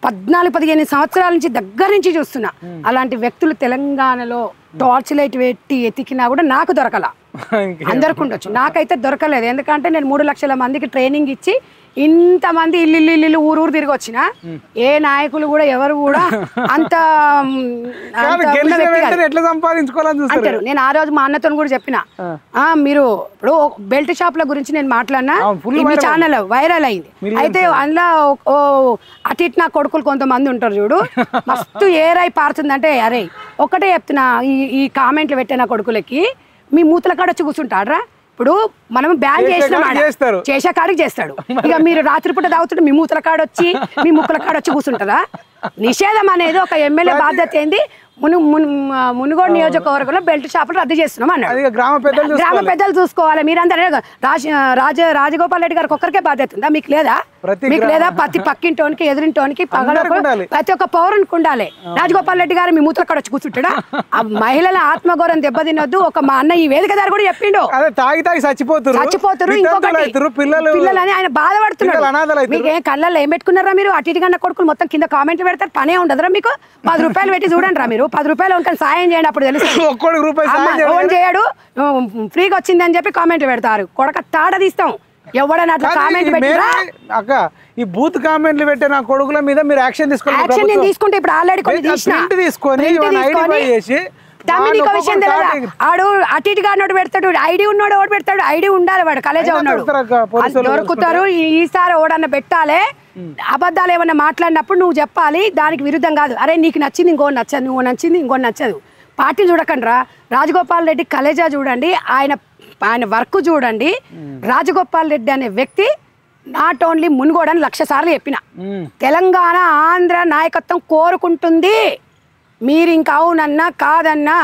14-15 సంవత్సరాల నుంచి దగ్గర నుంచి చూస్తున్నా. అలాంటి వ్యక్తులు తెలంగాణలో టార్చ్ లైట్ పెట్టి ఎతికినా కూడా నాకు దొరకల. అందరికి ఉండొచ్చు, నాకైతే దొరకలేదు. ఎందుకంటే నేను 3 లక్షల మందికి ట్రైనింగ్ ఇచ్చి ఇంతమంది ఇల్లు ఊరు తిరిగి వచ్చిన ఏ నాయకులు కూడా ఎవరు కూడా అంత అంటారు. నేను ఆ రోజు మా అన్నతో కూడా చెప్పిన, మీరు ఇప్పుడు బెల్ట్ షాప్ల గురించి నేను మాట్లాడినా మీ ఛానల్ వైరల్ అయింది. అయితే అందులో అటు ఇటు నా కొడుకులు కొంతమంది ఉంటారు చూడు, మస్తు ఏరై పారుతుందంటే అరే ఒకటే చెప్తున్నా, ఈ కామెంట్లు పెట్టే నా కొడుకులకి మీ మూతల కాడ వచ్చి కూర్చుంటాడ్రా. ఇప్పుడు మనం బ్యాన్ చేసే కాడికి చేస్తాడు, ఇక మీరు రాత్రిపూట తాగుతుంటే మీ మూతల కాడ వచ్చి మీ ముక్కుల కాడ వచ్చి కూర్చుంటారా? నిషేధం అనేది ఒక ఎమ్మెల్యే బాధ్యత ఏంది? మునుగోడు నియోజకవర్గంలో బెల్ట్ షాపులు రద్దు చేస్తున్నాం అన్నాడు. గ్రామ పెద్దలు చూసుకోవాలి. మీరందరూ రాజగోపాల్ రెడ్డి గారికి ఒక్కరికే బాధ్యత ఉందా? మీకు లేదా? ప్రతి పక్కింటోనికి ఎదురింటోనికి ప్రతి ఒక్క పౌరునికి ఉండాలి. రాజగోపాల్ రెడ్డి గారు మీ మూతల కాడ వచ్చి కూర్చుంటాడా? ఆ మహిళల ఆత్మగౌరవం దెబ్బతినొద్దు. మా అన్న ఈ వేదిక దారి కూడా చెప్పిండు, చచ్చిపోతారు ఇంకొకటి పిల్లలని ఆయన బాధపడుతున్నాడు. మీకు ఏ కళ్ళల్లో ఏం పెట్టుకున్నారా మీరు? అటు ఇటు కన్నా కొడుకులు మొత్తం కింద కామెంట్లు పెడతారు, పనే ఉండదురా మీకు? 10 రూపాయలు పెట్టి చూడండి రా, మీరు 10 రూపాయలు ఉంటాను సాయం చేయండి, అప్పుడు తెలుసు చేయడు ఫ్రీగా వచ్చింది అని చెప్పి కామెంట్లు పెడతారు. కొడక తాడ తీస్తాం ఎవడన్నా అట్లా కామెంట్ పెట్టిరా. అక్క ఈ బూత్ కామెంట్లు పెట్టే నా కొడుకుల మీద మీరు యాక్షన్ నేను తీసుకుంటే ఇప్పుడు ఆల్రెడీ కొన్ని ఆడు అటు ఇటుగా అన్నోడు పెడతాడు, ఐడి ఉన్నాడు ఓటు పెడతాడు. ఐడి ఉండాలి, వాడు కలేజా ఉన్నాడు దొరుకుతారు. ఈసారి ఓడన్న పెట్టాలి. అబద్ధాలు ఏమన్నా మాట్లాడినప్పుడు నువ్వు చెప్పాలి, దానికి విరుద్ధం కాదు. అరే నీకు నచ్చింది ఇంకో నచ్చదు, నువ్వు నచ్చింది ఇంకో నచ్చదు. పార్టీ చూడకండి రా. రాజగోపాల్ రెడ్డి కలేజా చూడండి, ఆయన వర్క్ చూడండి. రాజగోపాల్ రెడ్డి అనే వ్యక్తి నాట్ ఓన్లీ మునుగోడని 1,00,000 సార్లు చెప్పిన, తెలంగాణ ఆంధ్ర నాయకత్వం కోరుకుంటుంది. మీరు ఇంకా అవునన్నా కాదన్నా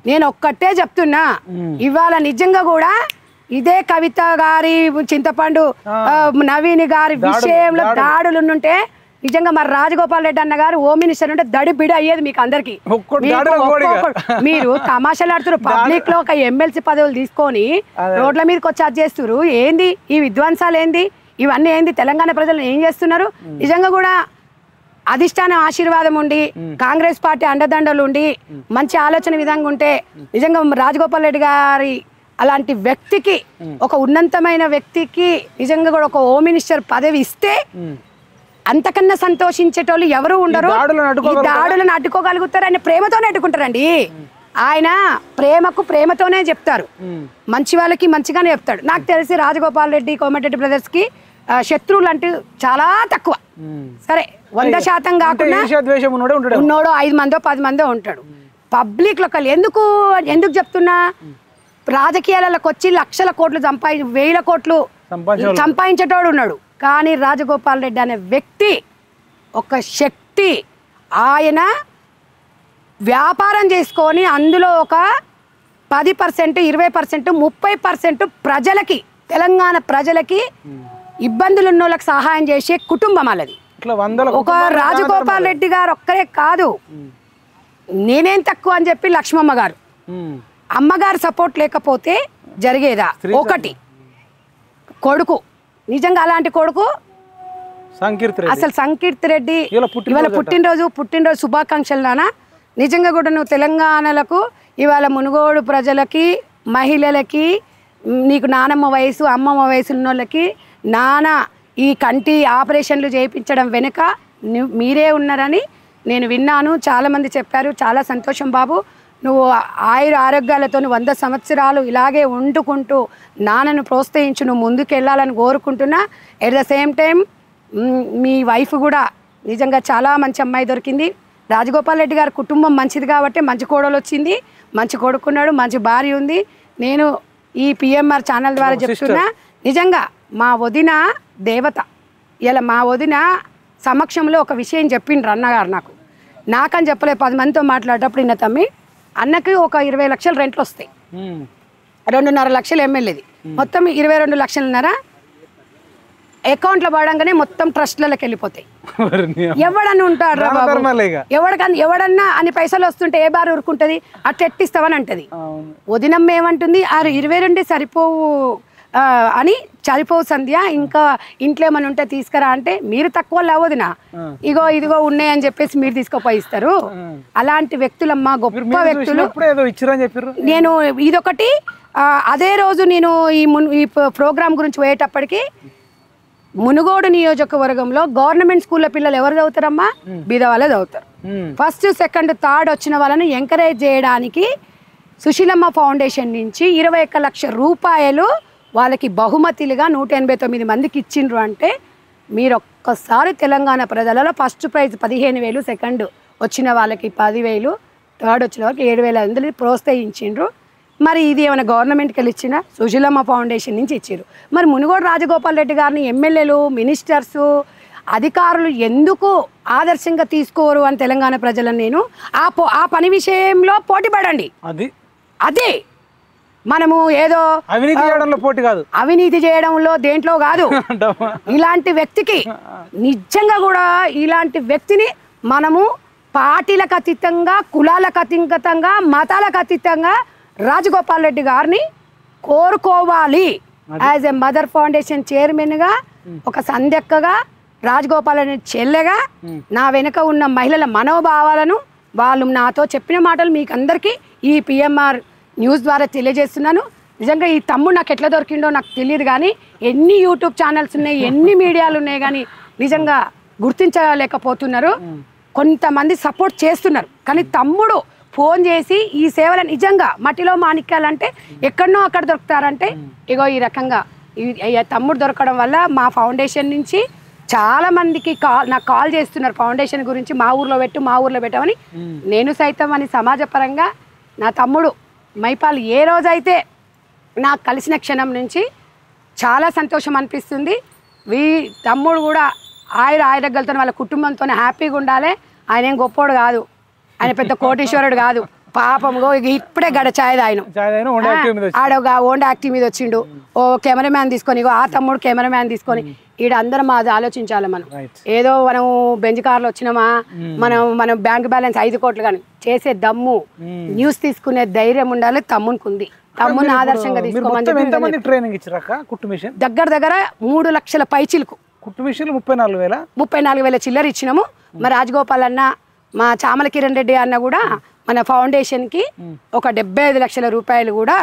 నేను ఒక్కటే చెప్తున్నా, ఇవాళ నిజంగా కూడా ఇదే కవిత గారి, చింతపండు నవీన్ గారి విషయంలో దాడులు ఉంటే నిజంగా మరి రాజగోపాల్ రెడ్డి అన్న గారు హోమ్ మినిస్టర్ ఉంటే దడి బిడి అయ్యేది మీకు అందరికి. మీరు తమాషాలాడుతున్నారు, పబ్లిక్ లో ఒక ఎమ్మెల్సీ పదవులు తీసుకొని రోడ్ల మీదకి వచ్చి అది చేస్తున్నారు. ఏంది ఈ విధ్వంసాలు? ఏంది ఇవన్నీ? ఏంది తెలంగాణ ప్రజలు ఏం చేస్తున్నారు? నిజంగా కూడా అధిష్టానం ఆశీర్వాదం ఉండి, కాంగ్రెస్ పార్టీ అండదండలు ఉండి, మంచి ఆలోచన విధంగా ఉంటే నిజంగా రాజగోపాల్ రెడ్డి గారి అలాంటి వ్యక్తికి, ఒక ఉన్నతమైన వ్యక్తికి నిజంగా కూడా ఒక హోమ్ మినిస్టర్ పదవి ఇస్తే అంతకన్నా సంతోషించేటోళ్ళు ఎవరు ఉండరు. దాడులను అడ్డుకోగలుగుతారు, ఆయన ప్రేమతోనే అడ్డుకుంటారండి. ఆయన ప్రేమతోనే చెప్తారు, మంచి వాళ్ళకి మంచిగానే చెప్తాడు. నాకు తెలిసి రాజగోపాల్ రెడ్డి, కోమటిరెడ్డి బ్రదర్స్ కి శత్రువులు అంటే చాలా తక్కువ. సరే 100% కాకుండా ఉన్నోడు 5 మందో 10 మందో ఉంటాడు. పబ్లిక్ లో ఎందుకు చెప్తున్నా, రాజకీయాలకు వచ్చి లక్షల కోట్లు 1000 కోట్లు సంపాదించేటోడు ఉన్నాడు. కానీ రాజగోపాల్ రెడ్డి అనే వ్యక్తి ఒక శక్తి. ఆయన వ్యాపారం చేసుకొని అందులో ఒక 10%, 20%, 30% ప్రజలకి, తెలంగాణ ప్రజలకి ఇబ్బందులు ఉన్న వాళ్ళకి సహాయం చేసే కుటుంబం వాళ్ళది. ఒక రాజగోపాల్ రెడ్డి గారు ఒక్కరే కాదు, నేనేం తక్కువ అని చెప్పి లక్ష్మమ్మ గారు, అమ్మగారు సపోర్ట్ లేకపోతే జరిగేదా? ఒకటి కొడుకు, నిజంగా అలాంటి కొడుకు అసలు సంకీర్తి రెడ్డి ఇవాళ పుట్టినరోజు శుభాకాంక్షలు నాన్న. నిజంగా కూడా నువ్వు తెలంగాణలకు ఇవాళ మునుగోడు ప్రజలకి, మహిళలకి, నీకు నానమ్మ వయసు అమ్మమ్మ వయసు ఉన్న వాళ్ళకి నాన్న ఈ కంటి ఆపరేషన్లు చేయించడం వెనుక మీరే ఉన్నారని నేను విన్నాను. చాలామంది చెప్పారు. చాలా సంతోషం బాబు. నువ్వు ఆరోగ్యాలతో 100 సంవత్సరాలు ఇలాగే వండుకుంటూ నాన్నను ప్రోత్సహించు, నువ్వు ముందుకు వెళ్ళాలని కోరుకుంటున్నా. At the same time me wife కూడా నిజంగా చాలా మంచి అమ్మాయి దొరికింది. రాజగోపాల్ రెడ్డి గారి కుటుంబం మంచిది కాబట్టి మంచి కోడలు వచ్చింది, మంచి కొడుకున్నాడు, మంచి భార్య ఉంది. నేను ఈ పిఎంఆర్ ఛానల్ ద్వారా చెప్తున్నా, నిజంగా మా వదిన దేవత. ఇలా మా వదిన సమక్షంలో ఒక విషయం చెప్పిండ్రు అన్నగారు నాకని చెప్పలేదు. 10 మందితో మాట్లాడేటప్పుడు ఇన్న తమ్మి, అన్నకి ఒక 20 లక్షలు రెంట్లు వస్తాయి, 2.5 లక్షలు ఎమ్మెల్యేది, మొత్తం 22 లక్షలున్నర అకౌంట్లో పడంగానే మొత్తం ట్రస్ట్లకి వెళ్ళిపోతాయి. ఎవడన్నా ఉంటాడు ఎవడన్నా అన్ని పైసలు వస్తుంటే ఏ బారు ఊరుకుంటుంది? అట్ట ఎట్టిస్తావని అంటది. వదినమ్మ ఏమంటుంది, 22 సరిపోవు అని, సరిపోవు సంధ్య, ఇంకా ఇంట్లో ఏమైనా ఉంటే తీసుకురా అంటే, మీరు తక్కువ వదినా, ఇదిగో ఉన్నాయని చెప్పేసి మీరు తీసుకుపోయిస్తారు. అలాంటి వ్యక్తులమ్మా, గొప్ప వ్యక్తులు. నేను ఇదొకటి. అదే రోజు నేను ఈ ప్రోగ్రామ్ గురించి పోయేటప్పటికి మునుగోడు నియోజకవర్గంలో గవర్నమెంట్ స్కూల్లో పిల్లలు ఎవరు చదువుతారమ్మా? బీద వాళ్ళే చదువుతారు. ఫస్ట్, సెకండ్, థర్డ్ వచ్చిన వాళ్ళని ఎంకరేజ్ చేయడానికి సుశీలమ్మ ఫౌండేషన్ నుంచి 21 లక్షల రూపాయలు వాళ్ళకి బహుమతిలుగా 189 మందికి ఇచ్చిండ్రు. అంటే మీరు ఒక్కసారి తెలంగాణ ప్రజలలో ఫస్ట్ ప్రైజ్ 15,000, సెకండ్ వచ్చిన వాళ్ళకి 10,000, థర్డ్ వచ్చిన వాళ్ళకి 7,500 ప్రోత్సహించిండ్రు. మరి ఇది ఏమైనా గవర్నమెంట్కి వెళ్ళి ఇచ్చిన? సుశీలమ్మ ఫౌండేషన్ నుంచి ఇచ్చారు. మరి మునుగోడు రాజగోపాల్ రెడ్డి గారిని ఎమ్మెల్యేలు, మినిస్టర్సు, అధికారులు ఎందుకు ఆదర్శంగా తీసుకోరు అని తెలంగాణ ప్రజలను నేను ఆ పని విషయంలో పోటీ పడండి. అదే మనము ఏదో అవినీతి చేయడంలో పోటీ కాదు, అవినీతి చేయడంలో దేంట్లో కాదు. ఇలాంటి వ్యక్తికి నిజంగా కూడా ఇలాంటి వ్యక్తిని మనము పార్టీలకు అతీతంగా, కులాలకు అతీతంగా, మతాలకు అతీతంగా రాజగోపాల్ రెడ్డి గారిని కోరుకోవాలి. యాజ్ ఎ మదర్ ఫౌండేషన్ చైర్మన్గా, ఒక సంధ్యక్కగా, రాజగోపాల్ రెడ్డి చెల్లెగా నా వెనుక ఉన్న మహిళల మనోభావాలను వాళ్ళు నాతో చెప్పిన మాటలు మీకు అందరికీ ఈ పిఎంఆర్ న్యూస్ ద్వారా తెలియజేస్తున్నాను. నిజంగా ఈ తమ్ముడు నాకు ఎట్లా దొరికిండో నాకు తెలియదు, కానీ ఎన్ని యూట్యూబ్ ఛానల్స్ ఉన్నాయి, ఎన్ని మీడియాలు ఉన్నాయి, కానీ నిజంగా గుర్తించలేకపోతున్నారు. కొంతమంది సపోర్ట్ చేస్తున్నారు, కానీ తమ్ముడు ఫోన్ చేసి ఈ సేవలు నిజంగా మట్టిలో మాణిక్యాలంటే ఎక్కడనో అక్కడ దొరుకుతారంటే ఇగో ఈ రకంగా తమ్ముడు దొరకడం వల్ల మా ఫౌండేషన్ నుంచి చాలా మందికి నాకు కాల్ చేస్తున్నారు ఫౌండేషన్ గురించి, మా ఊర్లో పెట్టమని. నేను సైతం అని సమాజపరంగా నా తమ్ముడు మైపాల్ ఏ రోజైతే నాకు కలిసిన క్షణం నుంచి చాలా సంతోషం అనిపిస్తుంది. తమ్ముడు కూడా ఆయురగలతో వాళ్ళ కుటుంబంతో హ్యాపీగా ఉండాలి. ఆయన ఏం గొప్పోడు కాదు, ఆయన పెద్ద కోటీశ్వరుడు కాదు. పాపం ఇప్పుడే గడచాయది ఆయన ఆడొక ఓన్ యాక్టివ్ మీద వచ్చిండు. ఓ కెమెరామ్యాన్ తీసుకొని, ఆ తమ్ముడు కెమెరామ్యాన్ తీసుకొని, ఈడ అందరం అది ఆలోచించాలి. మనం ఏదో మనం బెంజ్ కార్లో వచ్చినామా, మనం బ్యాంక్ బ్యాలెన్స్ 5 కోట్లు కానీ చేసే దమ్ము, న్యూస్ తీసుకునే ధైర్యం ఉండాలి. తమ్మునికి ఉంది. తమ్ముని ఆదర్శంగా తీసుకోమని దగ్గర 3 లక్షల పైచిలకు 34,000 చిల్లర ఇచ్చినాము. మరి రాజగోపాల్ అన్న, మా చామల కిరణ్ రెడ్డి అన్న కూడా మన ఫౌండేషన్కి ఒక 75 లక్షల రూపాయలు కూడా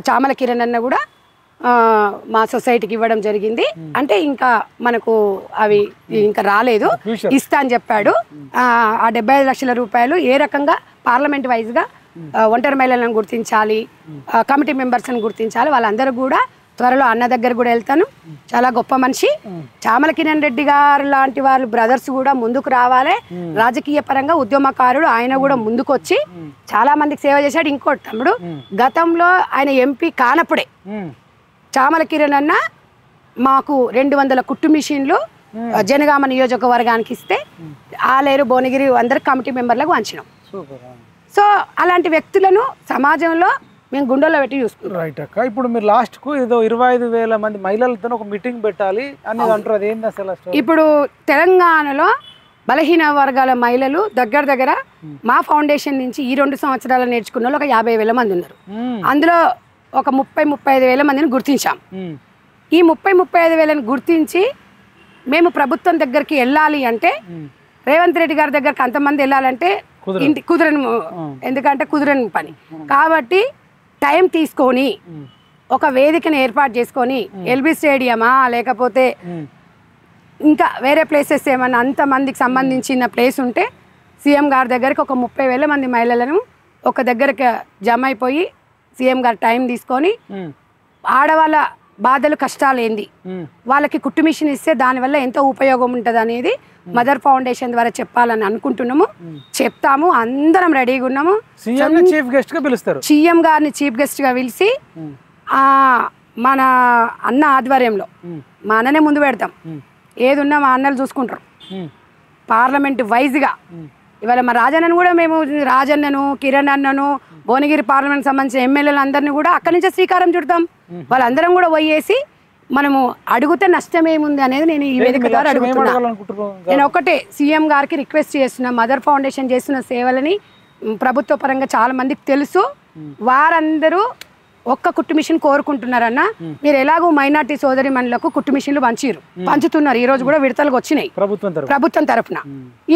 చామల కిరణ్ అన్న కూడా మా సొసైటీకి ఇవ్వడం జరిగింది. అంటే ఇంకా మనకు అవి ఇంకా రాలేదు, ఇస్తా అని చెప్పాడు. ఆ 75 లక్షల రూపాయలు ఏ రకంగా పార్లమెంట్ వైజ్గా ఒంటరి మహిళలను గుర్తించాలి, కమిటీ మెంబర్స్ని గుర్తించాలి. వాళ్ళందరూ కూడా త్వరలో అన్న దగ్గర కూడా వెళ్తాను. చాలా గొప్ప మనిషి. చామల కిరణ్ రెడ్డి గారు లాంటి వాళ్ళు బ్రదర్స్ కూడా ముందుకు రావాలి. రాజకీయ పరంగా ఉద్యమకారుడు, ఆయన కూడా ముందుకు వచ్చి చాలా మందికి సేవ చేశాడు. ఇంకోటి తమ్ముడు, గతంలో ఆయన ఎంపీ కానప్పుడే చామల కిరణ్ అన్న మాకు 200 కుట్టు మిషన్లు జనగామ నియోజకవర్గానికి ఇస్తే ఆలేరు, భువనగిరి అందరికి కమిటీ మెంబర్లకు వంచినాం. సో అలాంటి వ్యక్తులను సమాజంలో మేము గుండెల్లో పెట్టి చూసుకుంటాం. రైట్ అక్క. ఇప్పుడు మీరు లాస్ట్కు ఏదో 25,000 మంది మహిళలతో ఒక మీటింగ్ పెట్టాలి అనేది అంటారు, అది ఏంది అసలు? ఇప్పుడు తెలంగాణలో బలహీన వర్గాల మహిళలు దగ్గర మా ఫౌండేషన్ నుంచి ఈ 2 సంవత్సరాలు నేర్చుకున్న వాళ్ళు ఒక 50,000 మంది ఉన్నారు. అందులో ఒక 30-35,000 మందిని గుర్తించాం. ఈ 30-35,000 గుర్తించి మేము ప్రభుత్వం దగ్గరికి వెళ్ళాలి అంటే, రేవంత్ రెడ్డి గారి దగ్గరికి అంతమంది వెళ్ళాలంటే కుదరని, ఎందుకంటే కుదరని పని. కాబట్టి టైం తీసుకొని ఒక వేదికను ఏర్పాటు చేసుకొని ఎల్బీ స్టేడియమా లేకపోతే ఇంకా వేరే ప్లేసెస్ ఏమన్నా అంతమందికి సంబంధించిన ప్లేస్ ఉంటే సీఎం గారి దగ్గరికి ఒక 30,000 మంది మహిళలను ఒక దగ్గరకు జమ అయిపోయి సీఎం గారు టైం తీసుకొని ఆడవాళ్ళ బాధలు కష్టాలు ఏంది, వాళ్ళకి కుట్టు మిషన్ ఇస్తే దానివల్ల ఎంతో ఉపయోగం ఉంటుంది అనేది మదర్ ఫౌండేషన్ ద్వారా చెప్పాలని అనుకుంటున్నాము. చెప్తాము, అందరం రెడీగా ఉన్నాము. చీఫ్ గెస్ట్ గా పిలుస్తారు, సీఎం గారిని చీఫ్ గెస్ట్ గా పిలిచి మన అన్న ఆధ్వర్యంలో, మా అన్ననే ముందు పెడతాం, ఏది ఉన్నా మా అన్నలు చూసుకుంటారు. పార్లమెంట్ వైజ్గా ఇవాళ మా రాజన్నను కూడా మేము, రాజన్నను, కిరణ్ అన్నను, భువనగిరి పార్లమెంట్ సంబంధించిన ఎమ్మెల్యేలు అందరినీ కూడా అక్కడి నుంచే శ్రీకారం చుడతాం. వాళ్ళందరం కూడా పోయేసి మనము అడిగితే నష్టం ఏముంది అనేది నేను ఈ వేదిక ద్వారా అడుగుతున్నాను. నేను ఒకటే సీఎం గారికి రిక్వెస్ట్ చేస్తున్నా, మదర్ ఫౌండేషన్ చేస్తున్న సేవలని ప్రభుత్వ పరంగా చాలా మందికి తెలుసు. వారందరూ ఒక్క కుట్టు మిషన్ కోరుకుంటున్నారన్న. మీరు ఎలాగో మైనార్టీ సోదరి మనులకు కుట్టు మిషన్లు పంచుతున్నారు. ఈ రోజు కూడా విడతలకు వచ్చినాయి ప్రభుత్వం తరఫున.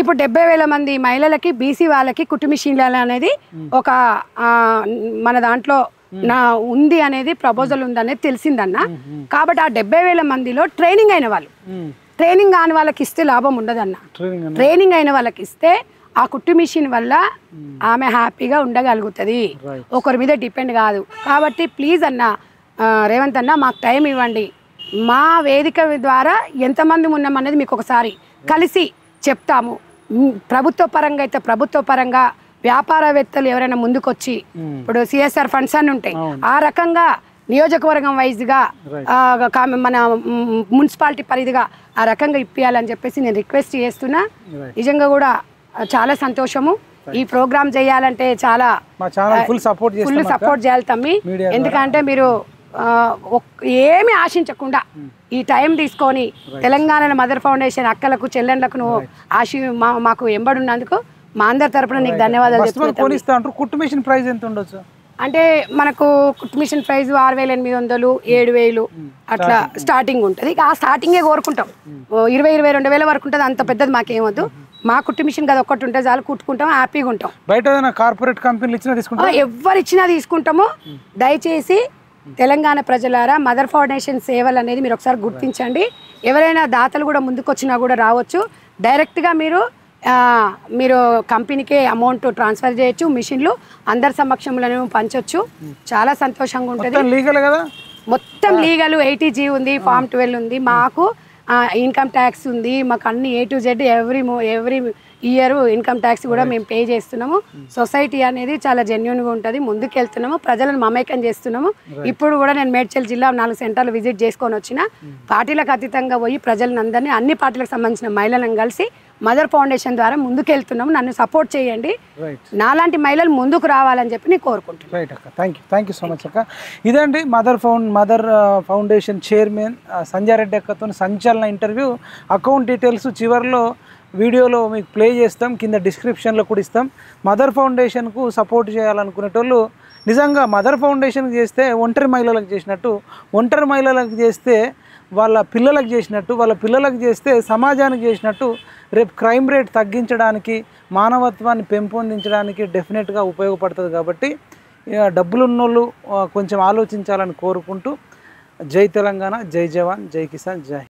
ఇప్పుడు 70,000 మంది మహిళలకి, బీసీ వాళ్ళకి కుట్టు మిషన్లు అనేది ఒక మన దాంట్లో ఉంది అనేది ప్రపోజల్ ఉంది అనేది తెలిసిందన్న. కాబట్టి ఆ 70,000 మందిలో ట్రైనింగ్ అయిన వాళ్ళు, ట్రైనింగ్ కాని వాళ్ళకి ఇస్తే లాభం ఉండదన్న. ట్రైనింగ్ అయిన వాళ్ళకి ఇస్తే ఆ కుట్టు మిషన్ వల్ల ఆమె హ్యాపీగా ఉండగలుగుతుంది, ఒకరి మీద డిపెండ్ కాదు. కాబట్టి ప్లీజ్ అన్న, రేవంత్ అన్న మాకు టైం ఇవ్వండి. మా వేదిక ద్వారా ఎంతమంది ఉన్నామనేది మీకు ఒకసారి కలిసి చెప్తాము. ప్రభుత్వ పరంగా అయితే ప్రభుత్వ పరంగా, వ్యాపారవేత్తలు ఎవరైనా ముందుకొచ్చి, ఇప్పుడు సిఎస్ఆర్ ఫండ్స్ అని ఉంటాయి, ఆ రకంగా నియోజకవర్గం వైజ్గా మన మున్సిపాలిటీ పరిధిగా ఆ రకంగా ఇప్పియాలని చెప్పేసి నేను రిక్వెస్ట్ చేస్తున్నా. నిజంగా కూడా చాలా సంతోషము. ఈ ప్రోగ్రామ్ చేయాలంటే చాలా ఫుల్ సపోర్ట్ చేయాలి తమ్మి. ఎందుకంటే మీరు ఏమి ఆశించకుండా ఈ టైం తీసుకొని తెలంగాణలో మదర్ ఫౌండేషన్ అక్కలకు చెల్లెండ్లకు నువ్వు మాకు ఎంబడున్నందుకు మా అందరి తరపున నీకు ధన్యవాదాలు చెప్తున్నాను. కుట్టు మిషన్ ప్రైస్ ఎంత ఉండొచ్చు అంటే మనకు కుట్టు మిషన్ ప్రైస్ 6,800, 7,000 అట్లా స్టార్టింగ్ ఉంటుంది. ఆ స్టార్టింగే కోరుకుంటాం. 20,000-22,000 వరకు ఉంటుంది. అంత పెద్దది మాకేమొద్దు. మా కుట్టు మిషన్ కదా ఒక్కటి ఉంటే చాలు, కుట్టుకుంటాం, హ్యాపీగా ఉంటాం. బయట కార్పొరేట్ కంపెనీలు ఇచ్చినా తీసుకుంటాం, ఎవరు ఇచ్చినా తీసుకుంటాము. దయచేసి తెలంగాణ ప్రజలారా, మదర్ ఫౌండేషన్ సేవలు అనేది మీరు ఒకసారి గుర్తించండి. ఎవరైనా దాతలు కూడా ముందుకొచ్చినా కూడా రావచ్చు. డైరెక్ట్గా మీరు కంపెనీకే అమౌంట్ ట్రాన్స్ఫర్ చేయొచ్చు. మిషన్లు అందరి సమక్షంలో పంచొచ్చు. చాలా సంతోషంగా ఉంటుంది. మొత్తం లీగల్ 80G ఉంది, ఫామ్ 12 ఉంది. మాకు ఇన్కమ్ ట్యాక్స్ ఉంది. మాకు అన్ని A to Z every year income tax కూడా మేము పే చేస్తున్నాము. సొసైటీ అనేది చాలా జెన్యూన్గా ఉంటుంది. ముందుకు వెళ్తున్నాము, ప్రజలను మమేకం చేస్తున్నాము. ఇప్పుడు కూడా నేను మేడ్చల్ జిల్లా 4 సెంటర్లు విజిట్ చేసుకొని వచ్చిన. పార్టీలకు అతీతంగా పోయి ప్రజలందరినీ, అన్ని పార్టీలకు సంబంధించిన మహిళలను కలిసి మదర్ ఫౌండేషన్ ద్వారా ముందుకు వెళ్తున్నాము. నన్ను సపోర్ట్ చేయండి. నాలాంటి మహిళలు ముందుకు రావాలని చెప్పి నేను కోరుకుంటున్నాను. రైట్ అక్క, థ్యాంక్ యూ సో మచ్ అక్క. ఇదండి mother foundation chairman Sanjay Reddy అక్కతో సంచలన ఇంటర్వ్యూ. అకౌంట్ డీటెయిల్స్ చివరిలో వీడియోలో మీకు ప్లే చేస్తాం, కింద డిస్క్రిప్షన్లో కూడా ఇస్తాం. మదర్ ఫౌండేషన్కు సపోర్ట్ చేయాలనుకునేటోళ్ళు నిజంగా మదర్ ఫౌండేషన్కి చేస్తే ఒంటరి మహిళలకు చేసినట్టు, ఒంటరి మహిళలకు చేస్తే వాళ్ళ పిల్లలకు చేసినట్టు, వాళ్ళ పిల్లలకు చేస్తే సమాజానికి చేసినట్టు, రేపు క్రైమ్ రేట్ తగ్గించడానికి, మానవత్వాన్ని పెంపొందించడానికి డెఫినెట్గా ఉపయోగపడుతుంది. కాబట్టి డబ్బులున్నోళ్ళు కొంచెం ఆలోచించాలని కోరుకుంటూ, జై తెలంగాణ, జై జవాన్, జై కిసాన్, జై